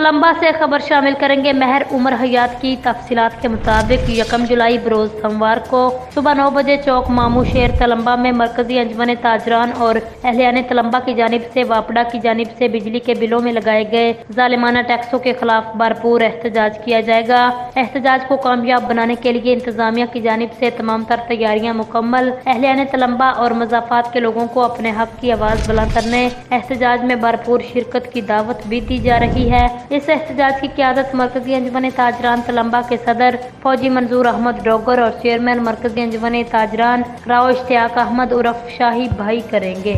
तलम्बा से खबर शामिल करेंगे। महर उमर हयात की तफसीलात के मुताबिक 1 जुलाई बरोज सोमवार को सुबह 9 बजे चौक मामू शेर तलम्बा में मरकजी अंजमन ताजरान और अहलियान तलम्बा की जानिब से वापडा की जानिब से बिजली के बिलों में लगाए गए जालिमाना टैक्सों के खिलाफ भरपूर एहतजाज किया जाएगा। एहतजाज को कामयाब बनाने के लिए इंतजामिया की जानिब से तमाम तर तैयारियां मुकम्मल। अहलियान तलम्बा और मज़ाफात के लोगों को अपने हक की आवाज़ बुलंद करने एहतजाज में भरपूर शिरकत की दावत भी दी जा रही है। इस एहतजाज की क़यादत मरकजी अंजमन ताजरान तलम्बा के सदर फौजी मंजूर अहमद डोगर और चेयरमैन मरकजी अंजमन ताजरान राव इश्तियाक अहमद उर्फ शाही भाई करेंगे।